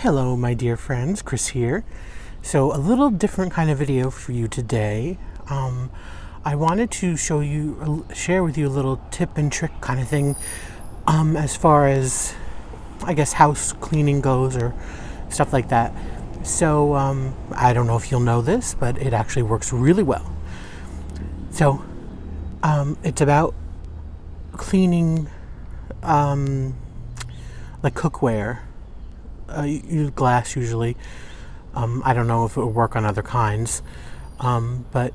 Hello, my dear friends, Chris here. So, a little different kind of video for you today. I wanted to share with you a little tip and trick kind of thing as far as, I guess, house cleaning goes or stuff like that. So, I don't know if you'll know this, but it actually works really well. So, it's about cleaning like cookware. Use glass usually. I don't know if it would work on other kinds. But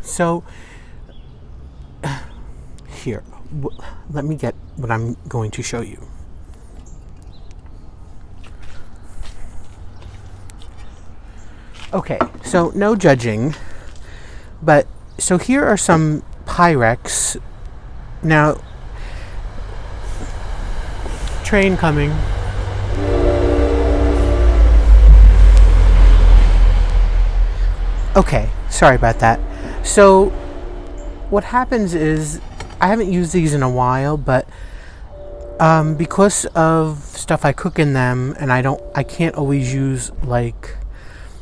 so here, let me get what I'm going to show you. Okay, so no judging, but so here are some Pyrex. Now, train coming. Okay, sorry about that. So what happens is, I haven't used these in a while, but because of stuff I cook in them, and I can't always use like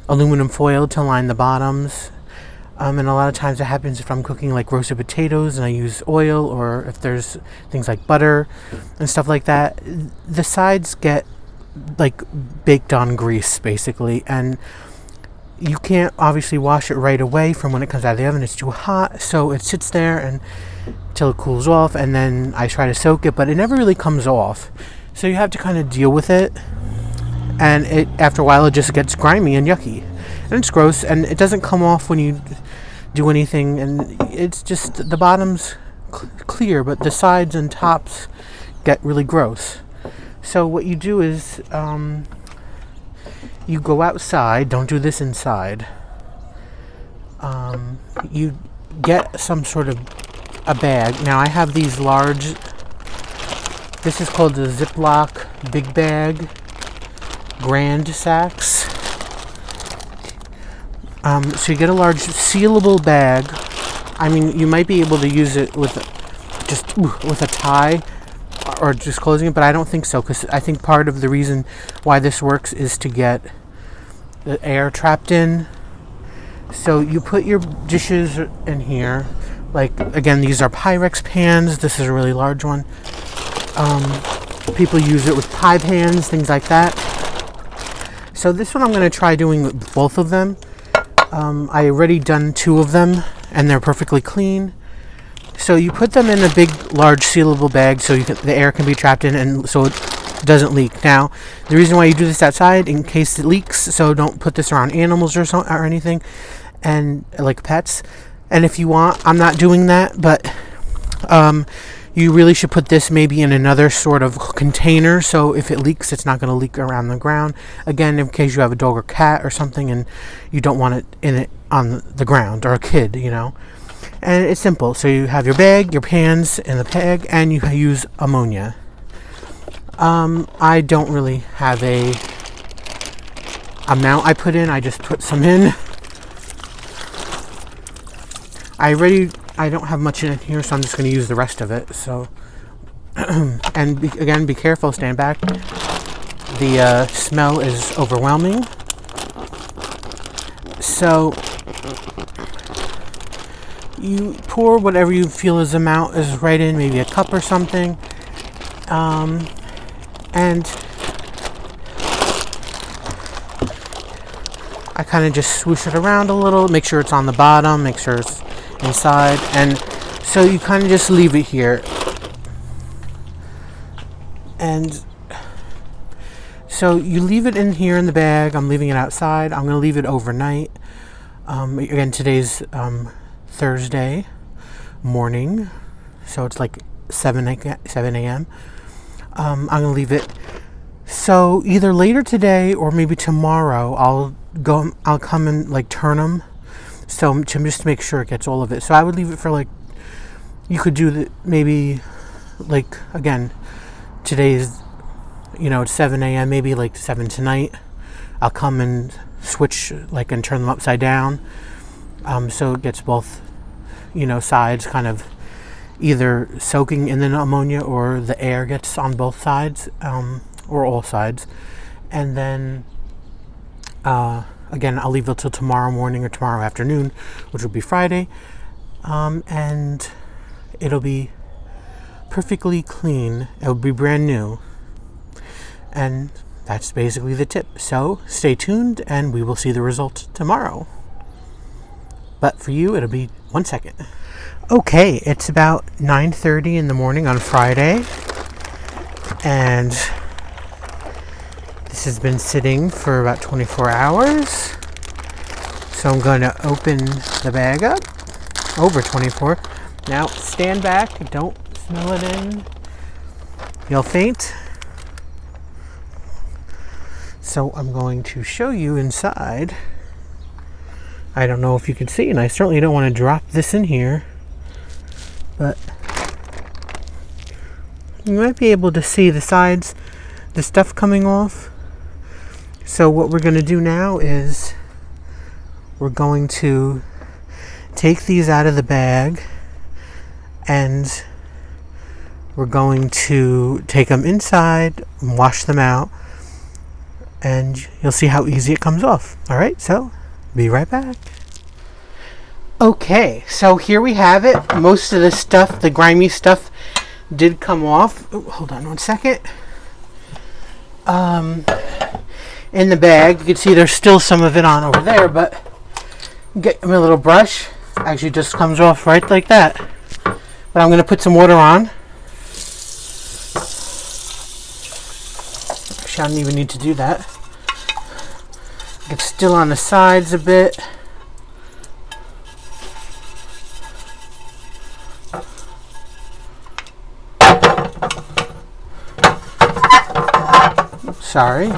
aluminum foil to line the bottoms. And a lot of times it happens if I'm cooking like roasted potatoes and I use oil, or if there's things like butter and stuff like that. The sides get like baked on grease basically, and you can't obviously wash it right away from when it comes out of the oven. It's too hot, so it sits there and until it cools off, and then I try to soak it, but it never really comes off. So you have to kind of deal with it, and after a while it just gets grimy and yucky, and it's gross, and it doesn't come off when you do anything, and it's just the bottom's clear, but the sides and tops get really gross. So what you do is you go outside. Don't do this inside. You get some sort of a bag. Now I have these large, this is called the Ziploc Big Bag Grand Sacks. So you get a large sealable bag. I mean, you might be able to use it with a tie or just closing it, but I don't think so, because I think part of the reason why this works is to get the air trapped in. So you put your dishes in here. Like, again, these are Pyrex pans. This is a really large one. People use it with pie pans, things like that. So this one I'm going to try doing with both of them. I already done 2 of them, and they're perfectly clean. So you put them in a big, large, sealable bag so the air can be trapped in, and so it doesn't leak. Now, the reason why you do this outside, in case it leaks, so don't put this around animals or anything, and like pets. And if you want, I'm not doing that, but you really should put this maybe in another sort of container, so if it leaks, it's not going to leak around the ground. Again, in case you have a dog or cat or something, and you don't want it on the ground, or a kid, And it's simple. So you have your bag, your pans in the bag, and you use ammonia. I don't really have a amount I put in. I just put some in. I don't have much in here, so I'm just going to use the rest of it. So, and again, be careful. Stand back. The smell is overwhelming. So you pour whatever you feel is amount is right in, maybe a cup or something, and I kind of just swoosh it around a little, make sure it's on the bottom, make sure it's inside, and so you kind of just leave it here. And so you leave it in here in the bag. I'm leaving it outside. I'm going to leave it overnight. Again, today's Thursday morning, so it's like 7 a.m. I'm going to leave it. So either later today or maybe tomorrow, I'll come and like turn them. So just to make sure it gets all of it. So I would leave it for like, you could do maybe like, again, today's, it's 7 a.m., maybe like 7 tonight. I'll come and switch and turn them upside down. So it gets both, sides kind of either soaking in the ammonia, or the air gets on both sides, or all sides. and then again, I'll leave it till tomorrow morning or tomorrow afternoon, which will be Friday, and it'll be perfectly clean. It'll be brand new, and that's basically the tip. So stay tuned, and we will see the result tomorrow. But for you, it'll be 1 second. Okay, it's about 9:30 in the morning on Friday, and this has been sitting for about 24 hours. So I'm going to open the bag up. Over 24. Now stand back. Don't smell it in. You'll faint. So I'm going to show you inside. I don't know if you can see, and I certainly don't want to drop this in here, but you might be able to see the sides, the stuff coming off. So what we're going to do now is we're going to take these out of the bag, and we're going to take them inside and wash them out, and you'll see how easy it comes off. All right, so be right back. Okay, so here we have it. Most of the stuff, the grimy stuff, did come off. Oh, hold on 1 second. In the bag, you can see there's still some of it on over there, but get my little brush. Actually just comes off right like that. But I'm going to put some water on. Actually, I don't even need to do that. It's still on the sides a bit. Sorry.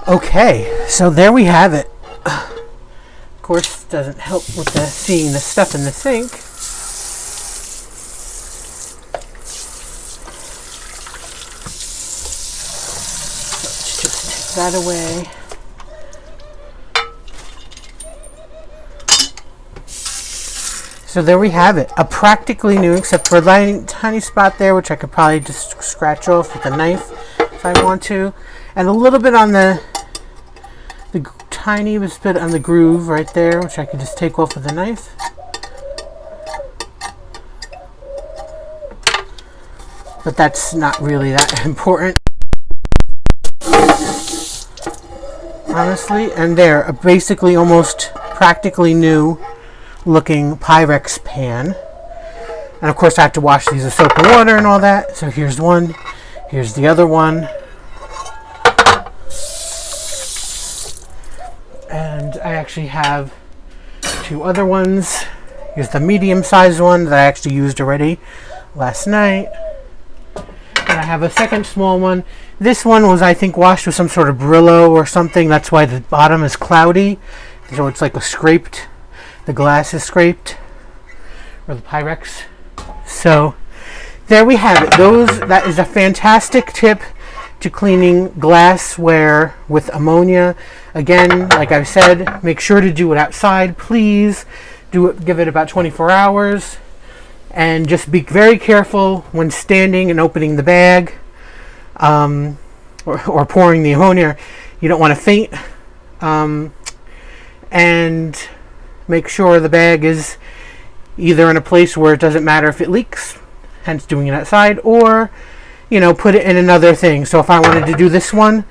Okay, so there we have it. Of course, doesn't help with seeing the stuff in the sink. Let's just take that away. So there we have it. A practically new, except for a tiny spot there, which I could probably just scratch off with a knife if I want to. And a little bit on the tiny bit on the groove right there, which I can just take off with a knife. But that's not really that important, honestly. And there, a basically almost practically new looking Pyrex pan. And of course I have to wash these with soap and water and all that. So here's one. Here's the other one. And I actually have 2 other ones. Here's the medium-sized one that I actually used already last night. And I have a second small one. This one was, I think, washed with some sort of Brillo or something. That's why the bottom is cloudy. So it's like the glass is scraped. Or the Pyrex. So there we have it. That is a fantastic tip to cleaning glassware with ammonia. Again, like I said, make sure to do it outside, please. Give it about 24 hours. And just be very careful when standing and opening the bag, or pouring the ammonia. You don't want to faint. And make sure the bag is either in a place where it doesn't matter if it leaks, hence doing it outside, or put it in another thing. So if I wanted to do this one,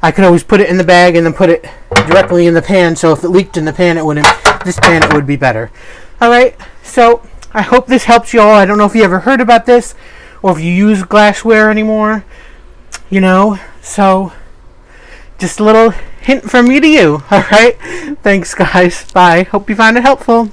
I could always put it in the bag and then put it directly in the pan. So if it leaked in the pan, it would be better. All right. So I hope this helps you all. I don't know if you ever heard about this or if you use glassware anymore. So just a little hint from me to you. All right. Thanks, guys. Bye. Hope you found it helpful.